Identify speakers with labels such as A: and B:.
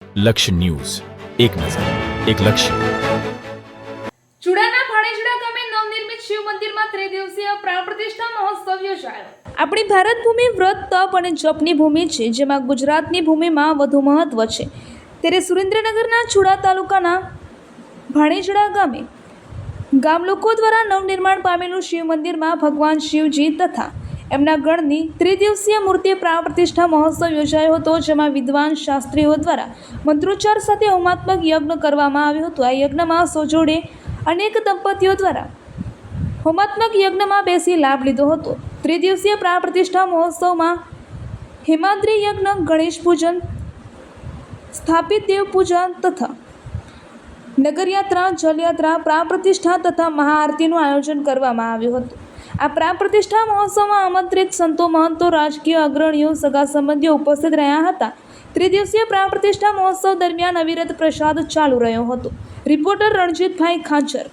A: લક્ષ્ય ન્યૂઝ, એક નજર, એક લક્ષ્ય.
B: ચુડાના ભાણેજડા ગામે નવનિર્મિત શિવ મંદિરમાં ત્રિદિવસીય પ્રાણ પ્રતિષ્ઠા મહોત્સવ યોજાયો. આપણી ભારત ભૂમિ વ્રત, તપ અને જપની ભૂમિ છે, જેમાં ગુજરાતની ભૂમિમાં વધુ મહત્વ છે. ત્યારે સુરેન્દ્રનગરના ચુડા તાલુકાના ભાણેજડા ગામે ગામ લોકો દ્વારા નવનિર્માણ પામેલું શિવ મંદિરમાં ભગવાન શિવજી તથા એમના ગણની ત્રિદિવસીય મૂર્તિ પ્રાણ પ્રતિષ્ઠા મહોત્સવ યોજાયો હતો, જેમાં વિદ્વાન શાસ્ત્રીઓ દ્વારા મંત્રોચ્ચાર સાથે હોમાત્મક યજ્ઞ કરવામાં આવ્યો હતો. આ યજ્ઞમાં સોજોડે અનેક દંપતીઓ દ્વારા હોમાત્મક યજ્ઞમાં બેસી લાભ લીધો હતો. ત્રિદિવસીય પ્રાણ પ્રતિષ્ઠા મહોત્સવમાં હેમાદ્રી યજ્ઞ, ગણેશ પૂજન, સ્થાપિત દેવ પૂજા તથા નગરયાત્રા, જલયાત્રા, પ્રાણ પ્રતિષ્ઠા તથા મહાઆરતીનું આયોજન કરવામાં આવ્યું હતું. આ પ્રાણ પ્રતિષ્ઠા મહોત્સવમાં આમંત્રિત સંતો, મહંતો, રાજકીય અગ્રણીઓ, સગા સંબંધીઓ ઉપસ્થિત રહ્યા હતા. ત્રિદિવસીય પ્રાણ પ્રતિષ્ઠા મહોત્સવ દરમિયાન અવિરત પ્રસાદ ચાલુ રહ્યો હતો. રિપોર્ટર રણજીતભાઈ ખાચર.